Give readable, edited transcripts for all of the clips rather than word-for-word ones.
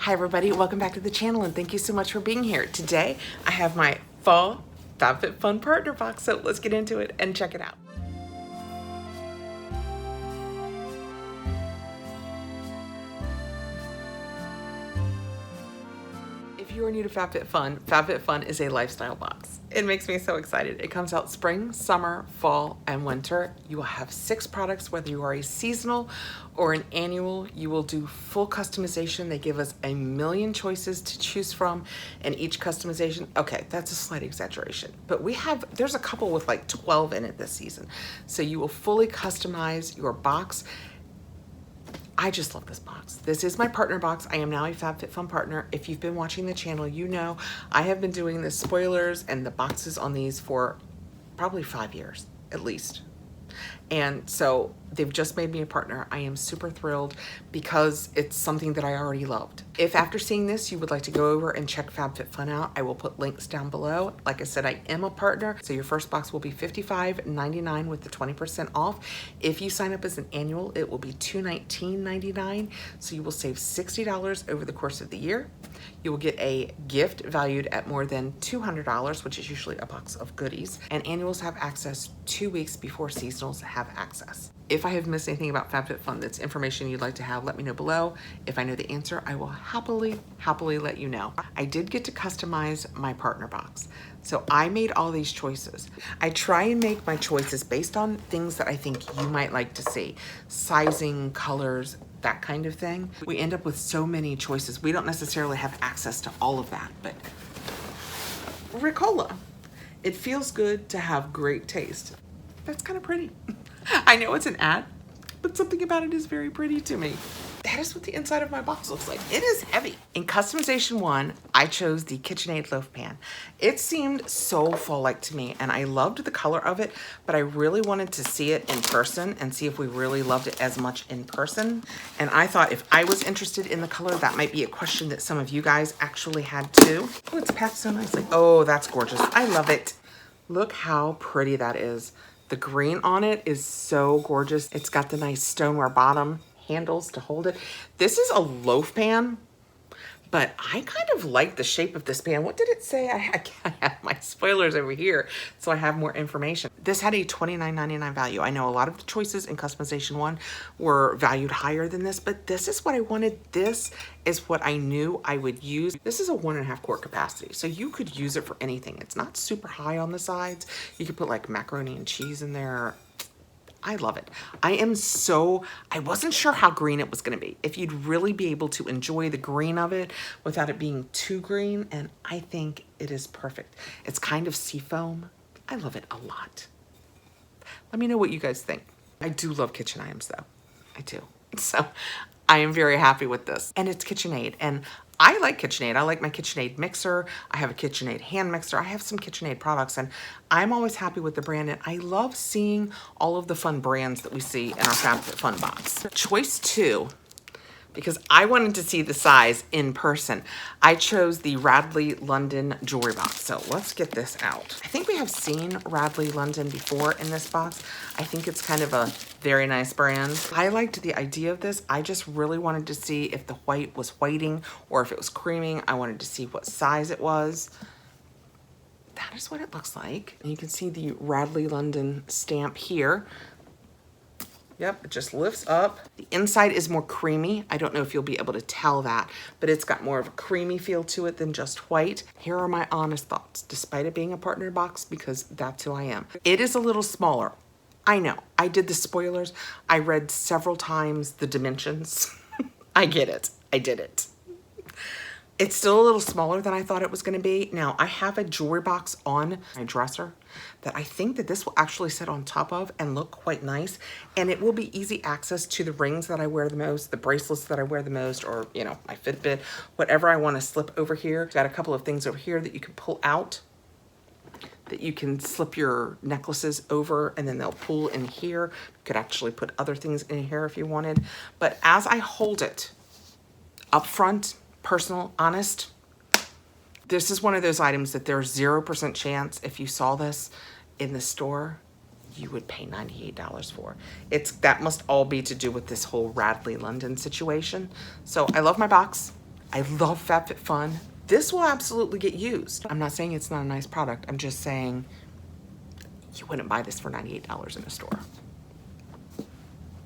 Hi everybody, welcome back to the channel and thank you so much for being here. Today I have my fall Fabfitfun partner box, so let's get into it and check it out. If you are new to Fabfitfun, Fabfitfun is a lifestyle box. It makes me so excited. It comes out spring, summer, fall, and winter. You will have 6 products, whether you are a seasonal or an annual. You will do full customization. They give us a million choices to choose from, and each customization, okay, that's a slight exaggeration, but there's a couple with like 12 in it this season. So you will fully customize your box. I just love this box. This is my partner box. I am now a Fabfitfun partner. If you've been watching the channel, you know I have been doing the spoilers and the boxes on these for probably 5 years, at least. And so they've just made me a partner. I am super thrilled because it's something that I already loved. If after seeing this, you would like to go over and check Fabfitfun out, I will put links down below. Like I said, I am a partner, so your first box will be $55.99 with the 20% off. If you sign up as an annual, it will be $219.99, so you will save $60 over the course of the year. You will get a gift valued at more than $200, which is usually a box of goodies, and annuals have access 2 weeks before seasonals have access. If I have missed anything about Fabfitfun that's information you'd like to have, let me know below. If I know the answer, I will happily let you know. I did get to customize my partner box. So I made all these choices. I try and make my choices based on things that I think you might like to see. Sizing, colors, that kind of thing. We end up with so many choices. We don't necessarily have access to all of that, but Ricola. It feels good to have great taste. That's kind of pretty. I know it's an ad, but something about it is very pretty to me. That is what the inside of my box looks like. It is heavy. In customization 1, I chose the KitchenAid Loaf Pan. It seemed so fall-like to me, and I loved the color of it, but I really wanted to see it in person and see if we really loved it as much in person. And I thought if I was interested in the color, that might be a question that some of you guys actually had too. Oh, it's packed so nicely. Oh, that's gorgeous. I love it. Look how pretty that is. The green on it is so gorgeous. It's got the nice stoneware bottom handles to hold it. This is a loaf pan, but I kind of like the shape of this pan. What did it say? I have my spoilers over here, so I have more information. This had a $29.99 value. I know a lot of the choices in customization 1 were valued higher than this, but this is what I wanted. This is what I knew I would use. This is a 1.5 quart capacity, so you could use it for anything. It's not super high on the sides. You could put like macaroni and cheese in there. I love it. I wasn't sure how green it was gonna be, if you'd really be able to enjoy the green of it without it being too green, and I think it is perfect. It's kind of seafoam. I love it a lot. Let me know what you guys think. I do love kitchen items though. I do. So I am very happy with this. And it's KitchenAid. And I like KitchenAid. I like my KitchenAid mixer. I have a KitchenAid hand mixer. I have some KitchenAid products, and I'm always happy with the brand. And I love seeing all of the fun brands that we see in our Fabfitfun box. Choice 2, because I wanted to see the size in person, I chose the Radley London jewelry box. So let's get this out. I think we have seen Radley London before in this box. I think it's kind of a very nice brand. I liked the idea of this. I just really wanted to see if the white was whiting or if it was creaming. I wanted to see what size it was. That is what it looks like. And you can see the Radley London stamp here. Yep, it just lifts up. The inside is more creamy. I don't know if you'll be able to tell that, but it's got more of a creamy feel to it than just white. Here are my honest thoughts, despite it being a partner box, because that's who I am. It is a little smaller. I know, I did the spoilers. I read several times the dimensions. I get it, I did it. It's still a little smaller than I thought it was gonna be. Now, I have a jewelry box on my dresser that I think that this will actually sit on top of and look quite nice. And it will be easy access to the rings that I wear the most, the bracelets that I wear the most, or you know, my Fitbit, whatever I wanna slip over here. Got a couple of things over here that you can pull out, that you can slip your necklaces over and then they'll pull in here. You could actually put other things in here if you wanted. But as I hold it up front, personal, honest, this is one of those items that there's 0% chance if you saw this in the store, you would pay $98 for. That must all be to do with this whole Radley London situation. So I love my box. I love Fabfitfun. This will absolutely get used. I'm not saying it's not a nice product. I'm just saying you wouldn't buy this for $98 in a store.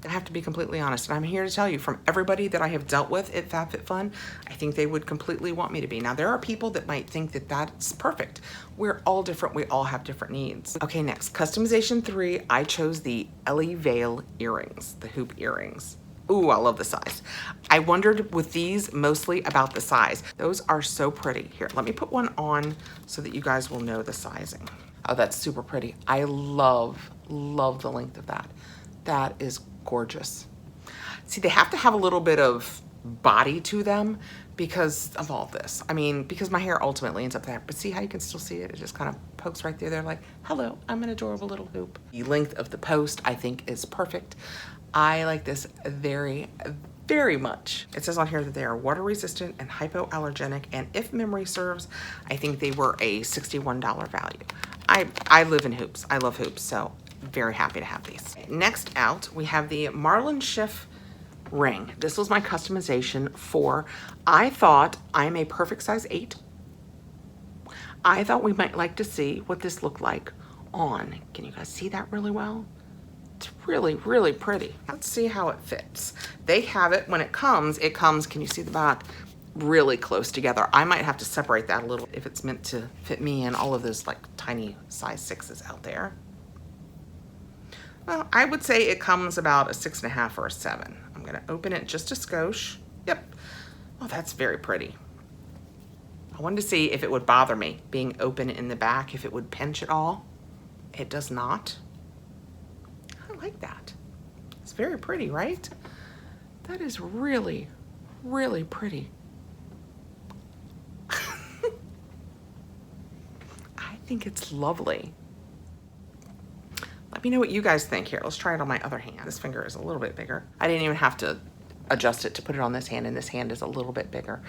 I have to be completely honest, and I'm here to tell you from everybody that I have dealt with at Fabfitfun, I think they would completely want me to be. Now, there are people that might think that that's perfect. We're all different. We all have different needs. Okay, next, customization 3, I chose the Ellie Veil earrings, the hoop earrings. Ooh, I love the size. I wondered with these mostly about the size. Those are so pretty. Here, let me put one on so that you guys will know the sizing. Oh, that's super pretty. I love the length of that. That is gorgeous. See, they have to have a little bit of body to them because of all this. I mean, because my hair ultimately ends up there, but see how you can still see it? It just kind of pokes right through there like, hello, I'm an adorable little hoop. The length of the post, I think, is perfect. I like this very, very much. It says on here that they are water resistant and hypoallergenic, and if memory serves, I think they were a $61 value. I live in hoops. I love hoops, so very happy to have these. Next out, we have the Marlin Schiff ring. This was my customization for, I thought I'm a perfect size 8. I thought we might like to see what this looked like on. Can you guys see that really well? It's really, really pretty. Let's see how it fits. They have it, when it comes, can you see the back? Really close together. I might have to separate that a little if it's meant to fit me and all of those like tiny size 6s out there. Well, I would say it comes about a 6.5 or a 7. I'm gonna open it just a skosh. Yep. Oh, that's very pretty. I wanted to see if it would bother me being open in the back, if it would pinch at all. It does not. I like that. It's very pretty, right? That is really, really pretty. I think it's lovely. Let me know what you guys think here. Let's try it on my other hand. This finger is a little bit bigger. I didn't even have to adjust it to put it on this hand, and this hand is a little bit bigger.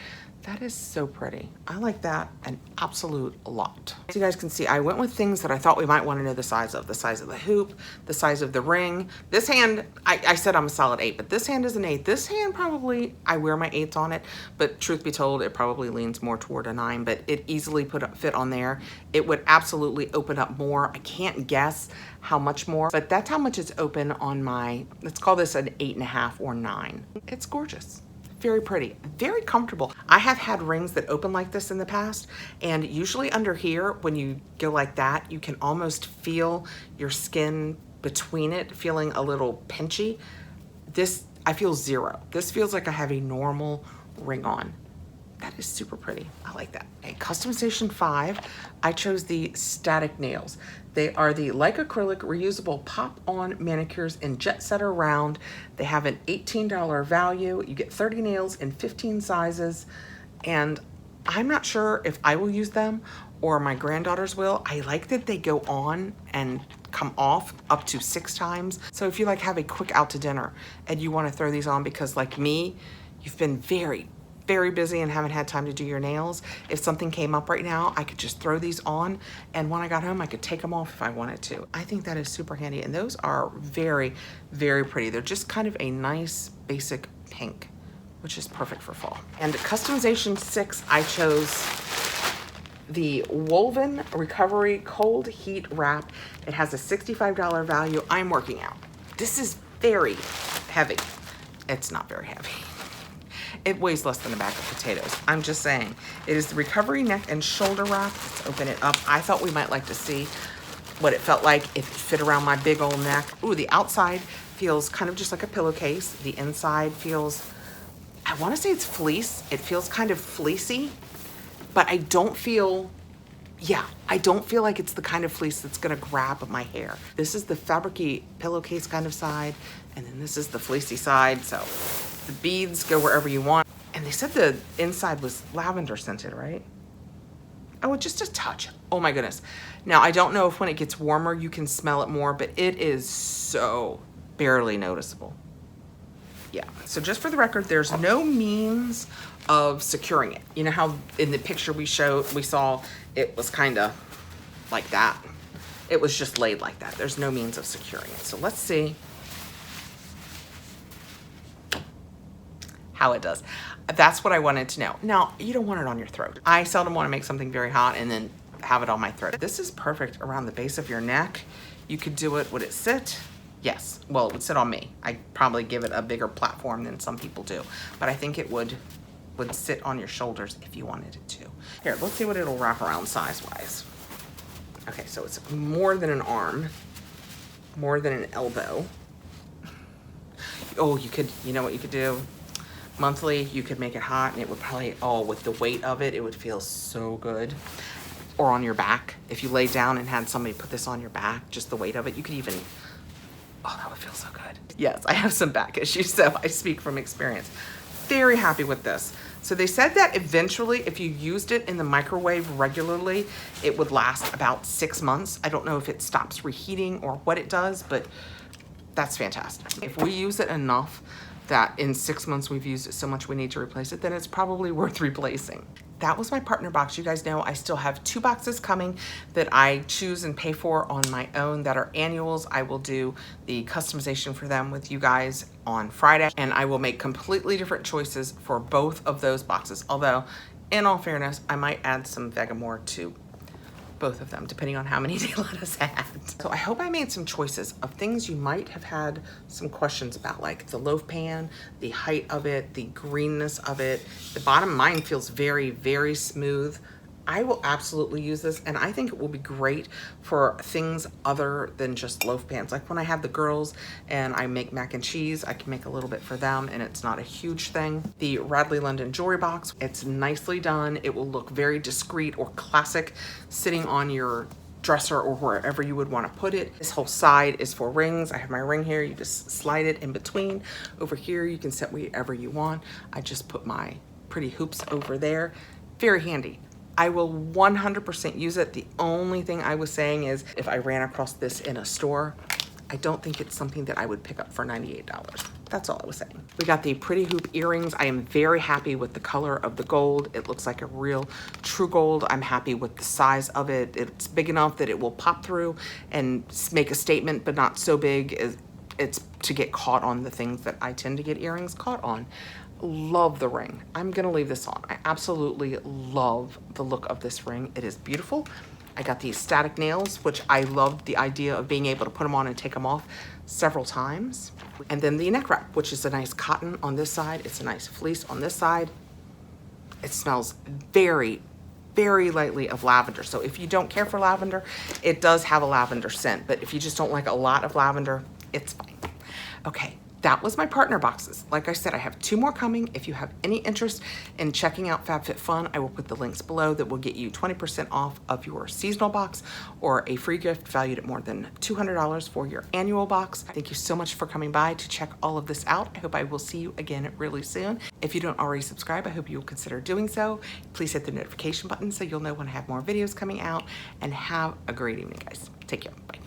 That is so pretty. I like that an absolute lot. As you guys can see, I went with things that I thought we might want to know the size of the hoop, the size of the ring. This hand, I said I'm a solid 8, but this hand is an 8. This hand probably, I wear my 8s on it, but truth be told, it probably leans more toward a 9, but it easily fit on there. It would absolutely open up more. I can't guess how much more, but that's how much it's open on my, let's call this an 8.5 or 9. It's gorgeous. Very pretty, very comfortable. I have had rings that open like this in the past, and usually under here, when you go like that, you can almost feel your skin between it feeling a little pinchy. This, I feel 0. This feels like I have a normal ring on. That is super pretty. I like that. A customization 5, I chose the static nails. They are the like acrylic reusable pop-on manicures in Jet Setter round. They have an $18 value. You get 30 nails in 15 sizes, and I'm not sure if I will use them or my granddaughters will. I like that they go on and come off up to 6 times. So if you like have a quick out to dinner and you want to throw these on because like me, you've been very busy and haven't had time to do your nails, if something came up right now, I could just throw these on, and when I got home, I could take them off if I wanted to. I think that is super handy, and those are very, very pretty. They're just kind of a nice basic pink, which is perfect for fall. And customization 6, I chose the Woven Recovery Cold Heat Wrap. It has a $65 value. I'm working out. This is very heavy. It's not very heavy. It weighs less than a bag of potatoes. I'm just saying. It is the Recovery Neck and Shoulder Wrap. Let's open it up. I thought we might like to see what it felt like if it fit around my big old neck. Ooh, the outside feels kind of just like a pillowcase. The inside feels, I want to say it's fleece. It feels kind of fleecy, but I don't feel, I don't feel like it's the kind of fleece that's gonna grab my hair. This is the fabricy pillowcase kind of side, and then this is the fleecy side, so the beads go wherever you want. And they said the inside was lavender scented, right? Oh, just a touch. Oh my goodness. Now, I don't know if when it gets warmer, you can smell it more, but it is so barely noticeable. Yeah, so just for the record, there's no means of securing it. You know how in the picture we saw, it was kind of like that. It was just laid like that. There's no means of securing it. So let's see how it does. That's what I wanted to know. Now, you don't want it on your throat. I seldom want to make something very hot and then have it on my throat. This is perfect around the base of your neck. You could do it, would it sit? Yes, well, it would sit on me. I'd probably give it a bigger platform than some people do, but I think it would sit on your shoulders if you wanted it to. Here, let's see what it'll wrap around size-wise. Okay, so it's more than an arm, more than an elbow. Oh, you know what you could do? Monthly, you could make it hot and it would probably, oh, with the weight of it, it would feel so good. Or on your back. If you lay down and had somebody put this on your back, just the weight of it, you could even, oh, that would feel so good. Yes, I have some back issues, so I speak from experience. Very happy with this. So they said that eventually, if you used it in the microwave regularly, it would last about 6 months. I don't know if it stops reheating or what it does, but that's fantastic. If we use it enough that in 6 months we've used it so much we need to replace it, then it's probably worth replacing. That was my partner box. You guys know I still have 2 boxes coming that I choose and pay for on my own that are annuals. I will do the customization for them with you guys on Friday, and I will make completely different choices for both of those boxes. Although, in all fairness, I might add some Vegamore to both of them, depending on how many they let us add. So I hope I made some choices of things you might have had some questions about, like the loaf pan, the height of it, the greenness of it. The bottom, mine feels very, very smooth. I will absolutely use this, and I think it will be great for things other than just loaf pans. Like when I have the girls and I make mac and cheese, I can make a little bit for them and it's not a huge thing. The Radley London jewelry box, it's nicely done. It will look very discreet or classic sitting on your dresser or wherever you would want to put it. This whole side is for rings. I have my ring here. You just slide it in between. Over here, you can set wherever you want. I just put my pretty hoops over there. Very handy. I will 100% use it. The only thing I was saying is if I ran across this in a store, I don't think it's something that I would pick up for $98. That's all I was saying. We got the pretty hoop earrings. I am very happy with the color of the gold. It looks like a real true gold. I'm happy with the size of it. It's big enough that it will pop through and make a statement, but not so big as it's to get caught on the things that I tend to get earrings caught on. Love the ring. I'm gonna leave this on. I absolutely love the look of this ring. It is beautiful. I got these static nails, which I loved the idea of being able to put them on and take them off several times. And then the neck wrap, which is a nice cotton on this side. It's a nice fleece on this side. It smells very, very lightly of lavender. So if you don't care for lavender, it does have a lavender scent, but if you just don't like a lot of lavender, it's fine. Okay. That was my partner boxes. Like I said, I have 2 more coming. If you have any interest in checking out Fabfitfun, I will put the links below that will get you 20% off of your seasonal box or a free gift valued at more than $200 for your annual box. Thank you so much for coming by to check all of this out. I hope I will see you again really soon. If you don't already subscribe, I hope you will consider doing so. Please hit the notification button so you'll know when I have more videos coming out, and have a great evening, guys. Take care. Bye.